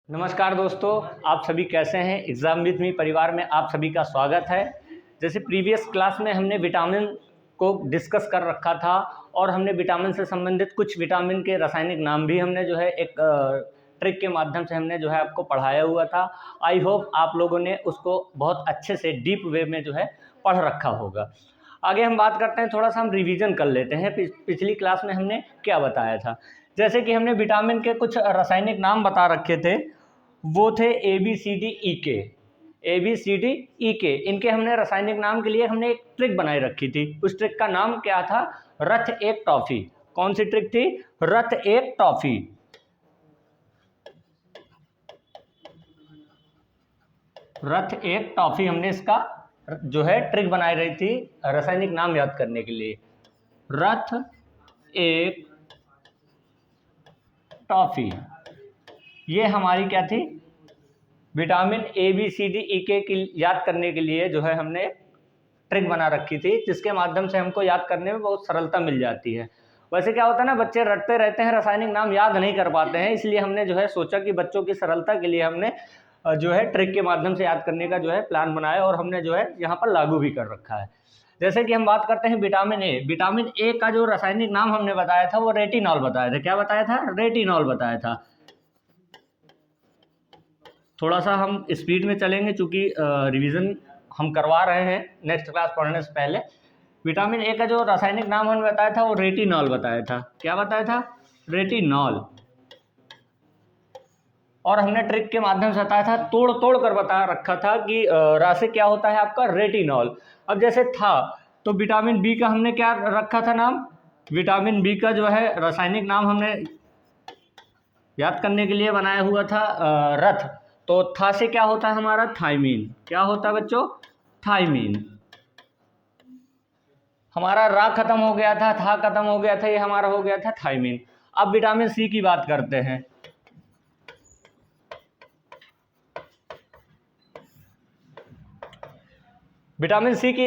नमस्कार दोस्तों, आप सभी कैसे हैं। एग्ज़ाम विद मी परिवार में आप सभी का स्वागत है। जैसे प्रीवियस क्लास में हमने विटामिन को डिस्कस कर रखा था और हमने विटामिन से संबंधित कुछ विटामिन के रासायनिक नाम भी हमने जो है एक ट्रिक के माध्यम से हमने जो है आपको पढ़ाया हुआ था। आई होप आप लोगों ने उसको बहुत अच्छे से डीप वे में जो है पढ़ रखा होगा। आगे हम बात करते हैं, थोड़ा सा हम रिवीजन कर लेते हैं पिछली क्लास में हमने क्या बताया था। जैसे कि हमने विटामिन के कुछ रासायनिक नाम बता रखे थे, वो थे ABCDEK। ABCDEK इनके हमने रासायनिक नाम के लिए हमने एक ट्रिक बनाई रखी थी। उस ट्रिक का नाम क्या था? रथ एक टॉफी। कौन सी ट्रिक थी? रथ एक टॉफी। रथ एक टॉफी हमने इसका जो है ट्रिक बनाई रही थी रासायनिक नाम याद करने के लिए। रथ एक टॉफी, ये हमारी क्या थी? विटामिन ABCDEK की याद करने के लिए जो है हमने ट्रिक बना रखी थी, जिसके माध्यम से हमको याद करने में बहुत सरलता मिल जाती है। वैसे क्या होता है ना, बच्चे रटते रहते हैं, रासायनिक नाम याद नहीं कर पाते हैं, इसलिए हमने जो है सोचा कि बच्चों की सरलता के लिए हमने जो है ट्रिक के माध्यम से याद करने का जो है प्लान बनाया और हमने जो है यहाँ पर लागू भी कर रखा है। जैसे कि हम बात करते हैं विटामिन ए। विटामिन ए का जो रासायनिक नाम हमने बताया था वो रेटिनॉल बताया था। क्या बताया था? रेटिनॉल बताया था। थोड़ा सा हम स्पीड में चलेंगे चूँकि रिवीजन हम करवा रहे हैं नेक्स्ट क्लास पढ़ने से पहले। विटामिन ए का जो रासायनिक नाम हमने बताया था वो रेटिनॉल बताया था। क्या बताया था? रेटिनॉल। और हमने ट्रिक के माध्यम से बताया था, तोड़ तोड़ कर बता रखा था कि राशि क्या होता है आपका? रेटिनॉल। अब जैसे था तो विटामिन बी का हमने क्या रखा था नाम? विटामिन बी का जो है रासायनिक नाम हमने याद करने के लिए बनाया हुआ था रथ। तो था से क्या होता है हमारा? थायमीन। क्या होता है बच्चों? थायमीन। हमारा रा खत्म हो गया था खत्म हो गया था, ये हमारा हो गया था थायमीन। अब विटामिन सी की बात करते हैं। विटामिन सी की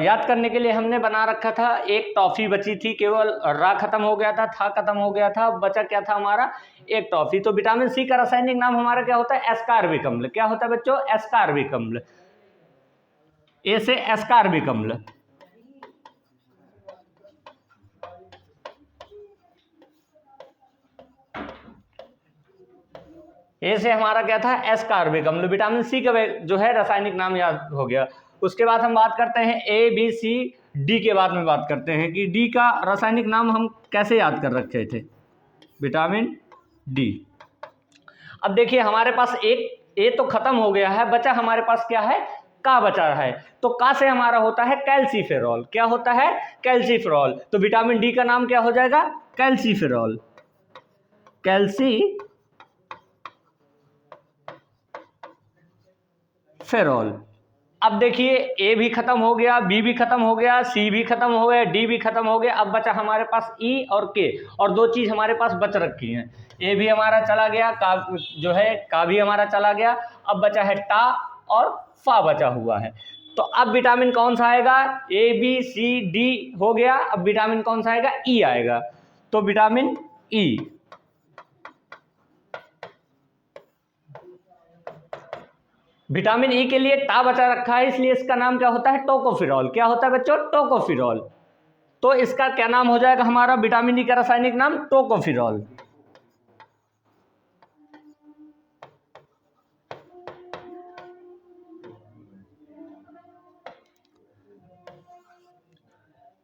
याद करने के लिए हमने बना रखा था, एक टॉफी बची थी, केवल रा खत्म हो गया था खत्म हो गया था, बचा क्या था हमारा? एक टॉफी। तो विटामिन सी का रासायनिक नाम हमारा क्या होता है? एस्कॉर्बिक अम्ल। क्या होता है बच्चों? एस्कॉर्बिक अम्ल। ए से एस्कॉर्बिक अम्ल। ए से हमारा क्या था? एस्कॉर्बिक अम्ल। विटामिन सी का जो है रासायनिक नाम याद हो गया। उसके बाद हम बात करते हैं ABCD के बाद में बात करते हैं कि डी का रासायनिक नाम हम कैसे याद कर रखे थे? Vitamin D. अब देखिए हमारे पास एक ए तो खत्म हो गया है, बचा हमारे पास क्या है? का बचा है। तो का से हमारा होता है कैल्सीफेरॉल। क्या होता है? कैल्सीफेरॉल। तो विटामिन डी का नाम क्या हो जाएगा? कैल्सीफेरॉल। कैल्सीफेरॉल। अब देखिए ए भी खत्म हो गया, बी भी खत्म हो गया, सी भी खत्म हो गया, डी भी खत्म हो गया। अब बचा हमारे पास ई और के, और दो चीज हमारे पास बच रखी हैं। ए भी हमारा चला गया, का जो है का भी हमारा चला गया। अब बचा है टा और फा बचा हुआ है। तो अब विटामिन कौन सा आएगा? ABCD हो गया, अब विटामिन कौन सा आएगा? ई आएगा। तो विटामिन ई। विटामिन ई के लिए टा बचा रखा है, इसलिए इसका नाम क्या होता है? टोकोफिरॉल। क्या होता है बच्चों? टोकोफिरॉल। तो इसका क्या नाम हो जाएगा हमारा? विटामिन ई का रासायनिक नाम टोकोफिरॉल।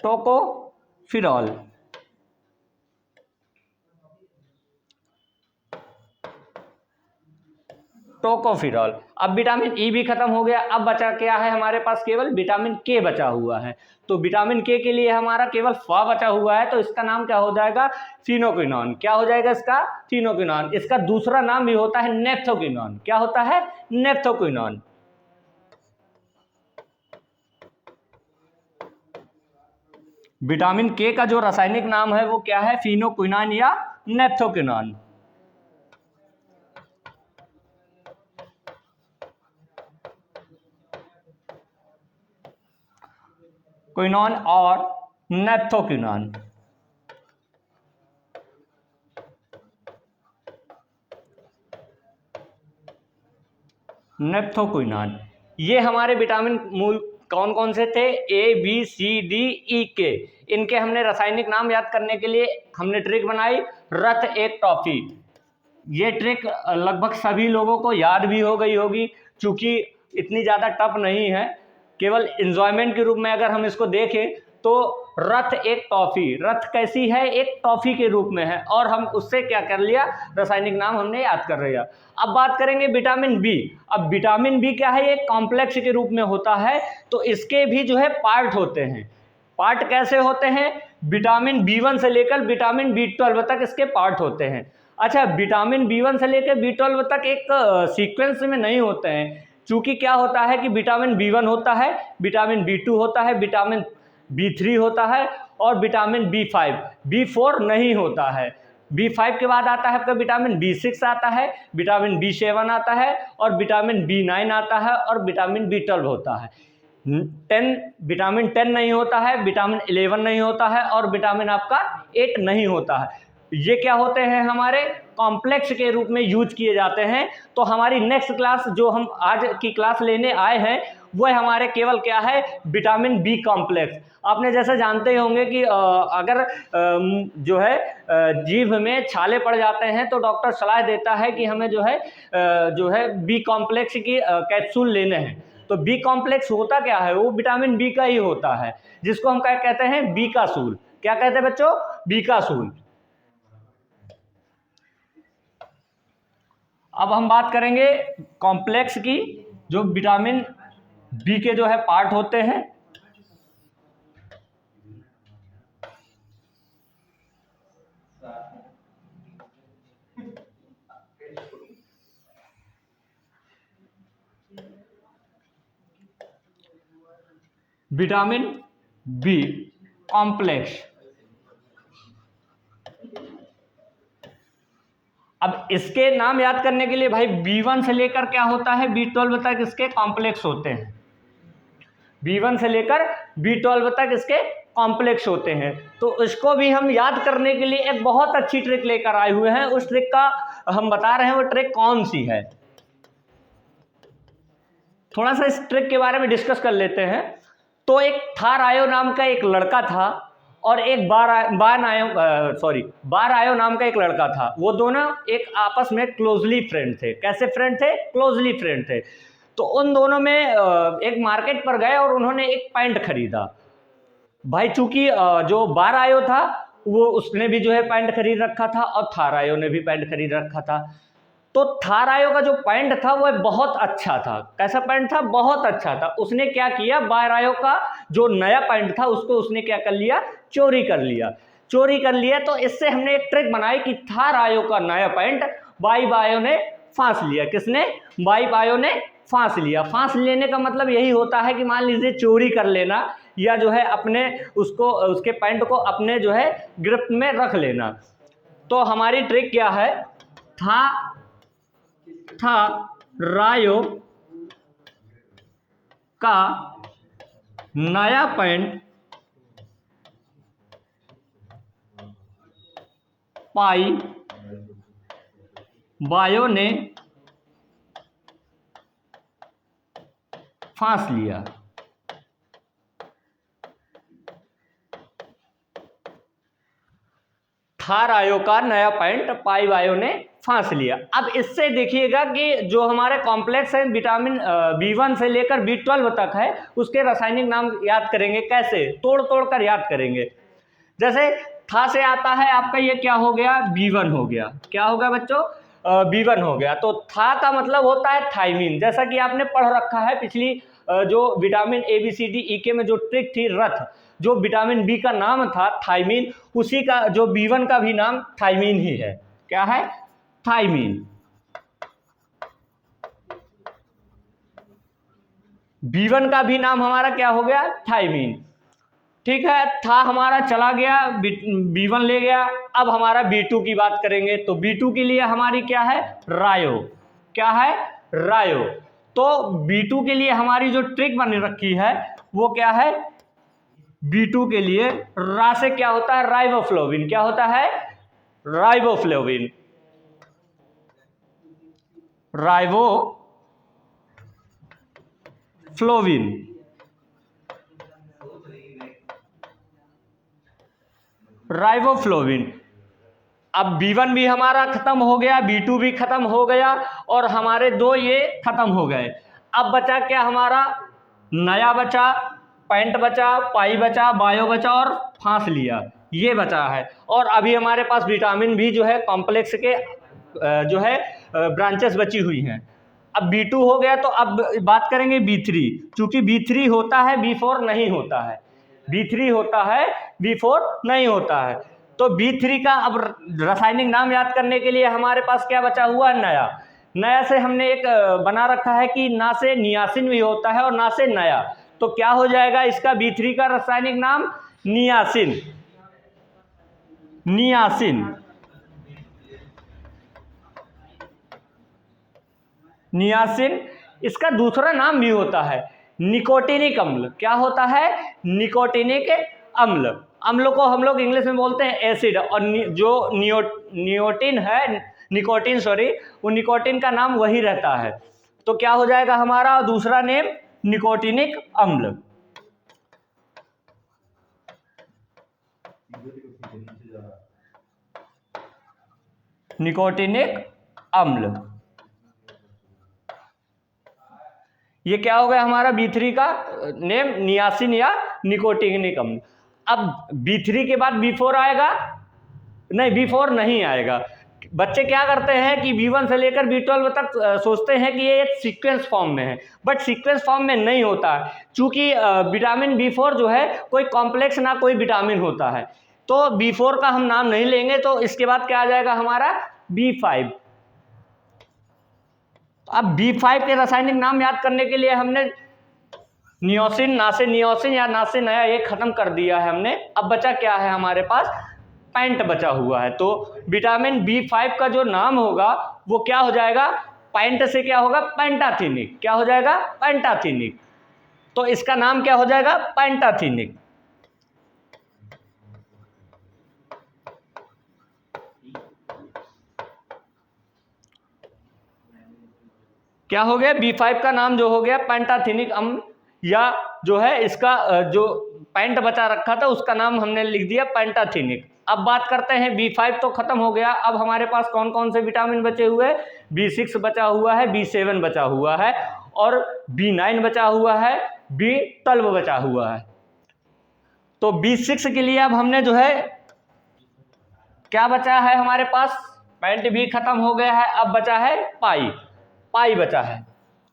टोकोफिरॉल। टोकोफिरॉल। अब विटामिन ई भी खत्म हो गया, अब बचा क्या है हमारे पास? केवल विटामिन के बचा हुआ है। तो विटामिन के लिए हमारा केवल फा बचा हुआ है, तो इसका नाम क्या हो जाएगा? फिनोक्विनोन। क्या हो जाएगा इसका? फिनोक्विनोन। इसका दूसरा नाम भी होता है नेफ्थोक्विनोन। क्या होता है? नेफ्थोक्विनोन। विटामिन के का जो रासायनिक नाम है वो क्या है? फिनोक्विनोन या नेफ्थोक्विनोन। क्विनोन और नेफ्थोक्विनोन। नेप्थोक्विनान। ये हमारे विटामिन मूल कौन कौन से थे? A B C D E के। इनके हमने रासायनिक नाम याद करने के लिए हमने ट्रिक बनाई, रथ एक टॉफी। ये ट्रिक लगभग सभी लोगों को याद भी हो गई होगी, क्योंकि इतनी ज़्यादा टफ नहीं है। केवल इंजॉयमेंट के रूप में अगर हम इसको देखें तो रथ एक टॉफी, रथ कैसी है? एक टॉफी के रूप में है, और हम उससे क्या कर लिया? रासायनिक नाम हमने याद कर लिया। अब बात करेंगे विटामिन बी। अब विटामिन बी क्या है? एक कॉम्प्लेक्स के रूप में होता है, तो इसके भी जो है पार्ट होते हैं। पार्ट कैसे होते हैं? विटामिन बी1 से लेकर विटामिन बी12 तक इसके पार्ट होते हैं। अच्छा, विटामिन बी1 से लेकर बी12 तक एक सीक्वेंस में नहीं होते हैं, चूंकि क्या होता है कि विटामिन बी1 होता है, विटामिन बी2 होता है, विटामिन बी3 होता है, और विटामिन बी5, बी4 नहीं होता है। बी5 के बाद आता है आपका विटामिन बी6 आता है, विटामिन बी7 आता है, और विटामिन बी9 आता है, और विटामिन बी12 होता है। 10 विटामिन 10 नहीं होता है, विटामिन 11 नहीं होता है, और विटामिन आपका 8 नहीं होता है। ये क्या होते हैं? हमारे कॉम्प्लेक्स के रूप में यूज किए जाते हैं। तो हमारी नेक्स्ट क्लास जो हम आज की क्लास लेने आए हैं वो हमारे केवल क्या है? Vitamin B complex. आपने जैसे जानते होंगे कि अगर जो है जीभ में छाले पड़ जाते हैं तो डॉक्टर सलाह देता है कि हमें जो है बी कॉम्प्लेक्स की कैप्सूल लेने हैं। तो बी कॉम्प्लेक्स होता क्या है? वो विटामिन बी का ही होता है, जिसको हम क्या कहते हैं? बी का सूल। क्या कहते हैं बच्चों? बी का सूल। अब हम बात करेंगे कॉम्प्लेक्स की, जो विटामिन बी के जो है पार्ट होते हैं। Vitamin B complex. अब इसके नाम याद करने के लिए भाई B1 से लेकर क्या होता है? B12 तक इसके कॉम्प्लेक्स होते हैं। B1 से लेकर B12 तक इसके कॉम्प्लेक्स होते हैं। तो इसको भी हम याद करने के लिए एक बहुत अच्छी ट्रिक लेकर आए हुए हैं। उस ट्रिक का हम बता रहे हैं, वो ट्रिक कौन सी है। थोड़ा सा इस ट्रिक के बारे में डिस्कस कर लेते हैं। तो एक थारायो नाम का एक लड़का था, और एक बार आयो नाम का एक लड़का था। वो दोनों एक आपस में क्लोजली फ्रेंड थे। कैसे फ्रेंड थे? क्लोजली फ्रेंड थे। तो उन दोनों में एक मार्केट पर गए और उन्होंने एक पैंट खरीदा। भाई चूंकि जो बार आयो था वो उसने भी जो है पैंट खरीद रखा था, और थारायो ने भी पैंट खरीद रखा था। तो थारायो का जो पैंट था वो बहुत अच्छा था। कैसा पैंट था? बहुत अच्छा था। उसने क्या किया? बारायो का जो नया पैंट था उसको उसने क्या कर लिया? चोरी कर लिया। चोरी कर लिया। तो इससे हमने एक ट्रिक बनाई कि थारायो का नया पैंट बाई बायो ने फांस लिया। किसने? बाई बायो ने फांस लिया। फांस लेने का मतलब यही होता है कि मान लीजिए चोरी कर लेना, या जो है अपने उसको उसके पैंट को अपने जो है गिरफ्त में रख लेना। तो हमारी ट्रिक क्या है? थारायो का नया पैंट पाई बायो ने फांस लिया। थारायो का नया पैंट पाई बायो ने फांस लिया। अब इससे देखिएगा कि जो हमारे कॉम्प्लेक्स है विटामिन B1 से लेकर B12 तक है, उसके रासायनिक नाम याद करेंगे। कैसे? तोड़ तोड़ कर याद करेंगे। जैसे था से आता है आपका, ये क्या हो गया? B1 हो गया। क्या होगा बच्चों? B1 हो गया। तो था का मतलब होता है थाइमीन। जैसा कि आपने पढ़ रखा है पिछली जो विटामिन ABCDEK में जो ट्रिक थी रथ, जो विटामिन बी का नाम था थाइमीन, उसी का जो B1 का भी नाम थाइमीन ही है। क्या है? थाइमीन। B1 का भी नाम हमारा क्या हो गया? थाइमीन। ठीक है, था हमारा चला गया, B1 ले गया। अब हमारा B2 की बात करेंगे। तो B2 के लिए हमारी क्या है? रायो। क्या है? रायो। तो B2 के लिए हमारी जो ट्रिक बन रखी है वो क्या है? B2 के लिए रा से क्या होता है? राइबोफ्लोविन। क्या होता है? राइबोफ्लोविन। राइबोफ्लोविन। फ्लोविन। राइबोफ्लोविन। अब B1 भी हमारा खत्म हो गया, B2 भी खत्म हो गया और हमारे दो ये खत्म हो गए। अब बचा क्या हमारा? नया बचा, पैंट बचा, पाई बचा, बायो बचा और फांस लिया, ये बचा है। और अभी हमारे पास विटामिन भी जो है कॉम्प्लेक्स के जो है ब्रांचेस बची हुई हैं। अब B2 हो गया, तो अब बात करेंगे B3। चूंकि B3 होता है, B4 नहीं होता है। B3 होता है, B4 नहीं होता है। तो B3 का अब रासायनिक नाम याद करने के लिए हमारे पास क्या बचा हुआ है? नया। नया से हमने एक बना रखा है कि ना से नियासिन भी होता है और ना से नया। तो क्या हो जाएगा इसका B3 का रासायनिक नाम? नियासिन। नियासिन। नियासिन। इसका दूसरा नाम भी होता है निकोटिनिक अम्ल। क्या होता है? निकोटिनिक अम्ल। अम्ल को हम लोग इंग्लिश में बोलते हैं एसिड। और जो निकोटिन है, निकोटिन सॉरी, वो निकोटिन का नाम वही रहता है। तो क्या हो जाएगा हमारा दूसरा नेम? निकोटिनिक अम्ल। निकोटिनिक अम्ल। ये क्या हो गया हमारा B3 का नेम? नियासिन या निकोटिनिक अम्ल। अब B3 के बाद B4 आएगा? नहीं, B4 नहीं आएगा। बच्चे क्या करते हैं कि B1 से लेकर B12 तक सोचते हैं कि ये एक सीक्वेंस फॉर्म में है, बट सीक्वेंस फॉर्म में नहीं होता है। चूंकि विटामिन B4 जो है कोई कॉम्प्लेक्स ना कोई विटामिन होता है, तो B4 का हम नाम नहीं लेंगे। तो इसके बाद क्या आ जाएगा हमारा? B5। अब B5 के रासायनिक नाम याद करने के लिए हमने नियोसिन, ना से नियोसिन या ना से नया ये खत्म कर दिया है हमने। अब बचा क्या है हमारे पास? पैंट बचा हुआ है। तो विटामिन B5 का जो नाम होगा वो क्या हो जाएगा? पैंट से क्या होगा? पेंटाथीनिक। क्या हो जाएगा? पेंटाथीनिक। तो इसका नाम क्या हो जाएगा? पेंटाथीनिक। क्या हो गया? B5 का नाम जो हो गया पेंटाथीनिक अम्ल, या जो है इसका जो पैंट बचा रखा था उसका नाम हमने लिख दिया पेंटाथीनिक। अब बात करते हैं B5 तो खत्म हो गया। अब हमारे पास कौन कौन से विटामिन बचे हुए? B6 बचा हुआ है, B7 बचा हुआ है और B9 बचा हुआ है, B12 बचा हुआ है। तो B6 के लिए अब हमने जो है क्या बचा है हमारे पास? पैंट भी खत्म हो गया है, अब बचा है पाई। पाई बचा है।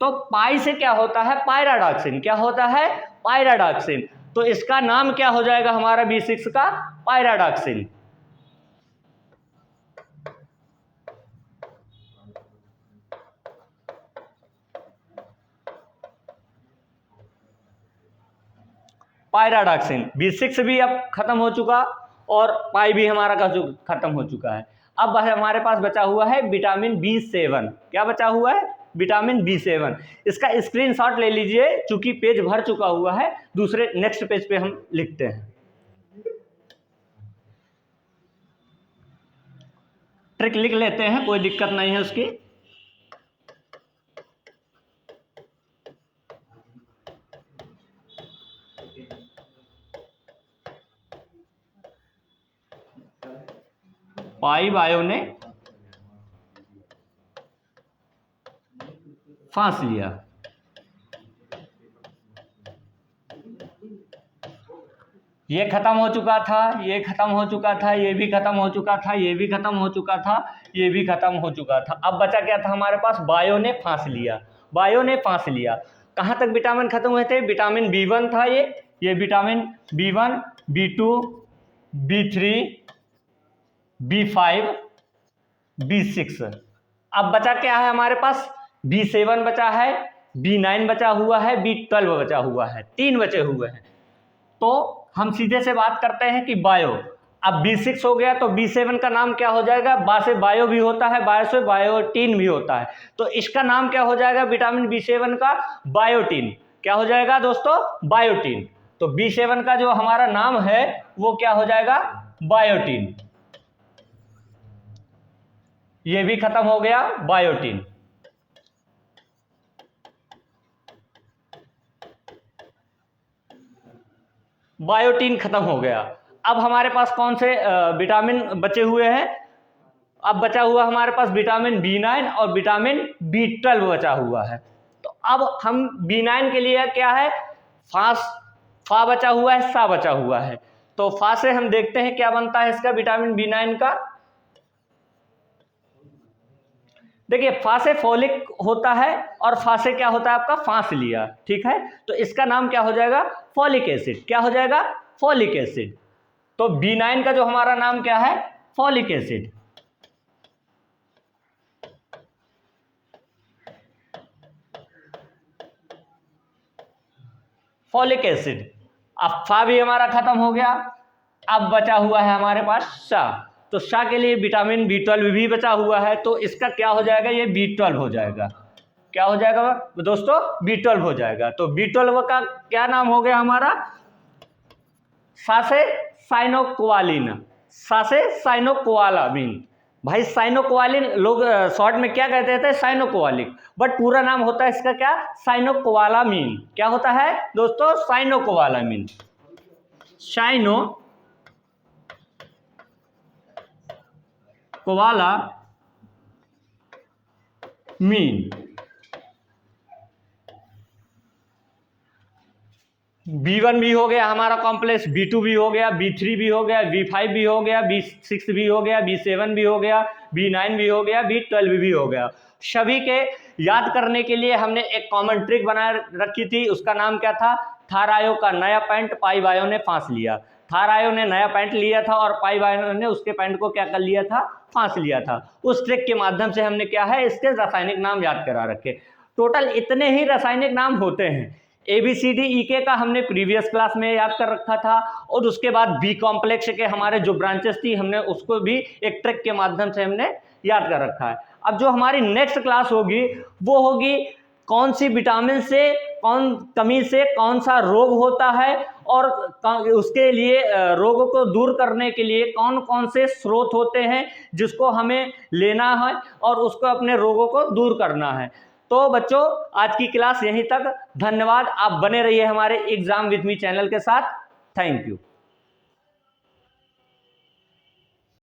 तो पाई से क्या होता है? पायराडॉक्सिन। क्या होता है? पायराडॉक्सिन। तो इसका नाम क्या हो जाएगा हमारा B6 का? पायराडॉक्सिन। पायराडॉक्सिन। B6 भी अब खत्म हो चुका और पाई भी हमारा का जो खत्म हो चुका है। अब हमारे पास बचा हुआ है विटामिन B7। क्या बचा हुआ है? Vitamin B7। इसका स्क्रीनशॉट ले लीजिए, चूंकि पेज भर चुका हुआ है। दूसरे नेक्स्ट पेज पे हम लिखते हैं। ट्रिक लिख लेते हैं, कोई दिक्कत नहीं है उसकी। पाई बायो ने फांस लिया। ये खत्म हो चुका था, ये खत्म हो चुका था, ये भी खत्म हो चुका था, ये भी खत्म हो चुका था, ये भी खत्म हो चुका था। अब बचा क्या था हमारे पास? बायो ने फांस लिया। बायो ने फांस लिया। कहाँ तक विटामिन खत्म हुए थे? विटामिन B1 था ये vitamin B1, B2, B3, B5, B6। अब बचा क्या है हमारे पास? B7 बचा है, B9 बचा हुआ है, B12 बचा हुआ है। 3 बचे हुए हैं। तो हम सीधे से बात करते हैं कि बायो। अब B6 हो गया तो B7 का नाम क्या हो जाएगा? बा से बायो भी होता है, बायो से बायोटीन भी होता है। तो इसका नाम क्या हो जाएगा विटामिन B7 का? बायोटीन। क्या हो जाएगा दोस्तों? बायोटीन। तो B7 का जो हमारा नाम है वो क्या हो जाएगा? बायोटीन। ये भी खत्म हो गया, बायोटीन। बायोटीन खत्म हो गया। अब हमारे पास कौन से विटामिन बचे हुए हैं? अब बचा हुआ हमारे पास विटामिन B9 और विटामिन B12 बचा हुआ है। तो अब हम B9 के लिए क्या है, फा बचा हुआ है, सा बचा हुआ है। तो फा से हम देखते हैं क्या बनता है इसका, विटामिन B9 का। देखिए फा से फॉलिक होता है और फा से क्या होता है आपका, फांस लिया, ठीक है। तो इसका नाम क्या हो जाएगा, फॉलिक एसिड। क्या हो जाएगा, फॉलिक एसिड। तो B9 का जो हमारा नाम क्या है, फॉलिक एसिड। Folic acid. अब फा भी हमारा खत्म हो गया, अब बचा हुआ है हमारे पास सा। तो सा के लिए विटामिन B12 भी बचा हुआ है, तो इसका क्या हो जाएगा, ये B12 हो जाएगा। क्या हो जाएगा दोस्तों, B12 हो जाएगा। तो B12 का क्या नाम हो गया हमारा, सा से साइनोक्वालिन, सा से साइनोक्वालामिन। भाई साइनोक्वालिन लोग शॉर्ट में क्या कहते थे, साइनोक्वालिक, बट पूरा नाम होता है इसका क्या, साइनोक्वालामिन। क्या होता है दोस्तों, साइनोक्वालामिन। साइनोक्वालामिन। B1 भी हो गया हमारा कॉम्प्लेक्स, B2 भी हो गया, B3 भी हो गया, B5 भी हो गया, B6 भी हो गया, B7 भी हो गया, B9 भी हो गया, B12 भी हो गया। सभी के याद करने के लिए हमने एक कॉमन ट्रिक बना रखी थी, उसका नाम क्या था, थारायो का नया पैंट पाई बायो ने फांस लिया। थारायो ने नया पैंट लिया था और पाई बायो ने उसके पैंट को क्या कर लिया था, फांस लिया था। उस ट्रिक के माध्यम से हमने क्या है, इसके रासायनिक नाम याद करा रखे। टोटल इतने ही रासायनिक नाम होते हैं। ABCDEK का हमने प्रीवियस क्लास में याद कर रखा था, और उसके बाद बी कॉम्प्लेक्स के हमारे जो ब्रांचेस थी हमने उसको भी एक ट्रिक के माध्यम से हमने याद कर रखा है। अब जो हमारी नेक्स्ट क्लास होगी वो होगी कौन सी विटामिन से कौन कमी से कौन सा रोग होता है, और उसके लिए रोगों को दूर करने के लिए कौन कौन से स्रोत होते हैं जिसको हमें लेना है और उसको अपने रोगों को दूर करना है। तो बच्चों आज की क्लास यहीं तक। धन्यवाद, आप बने रहिए हमारे एग्जाम विद मी चैनल के साथ। Thank you.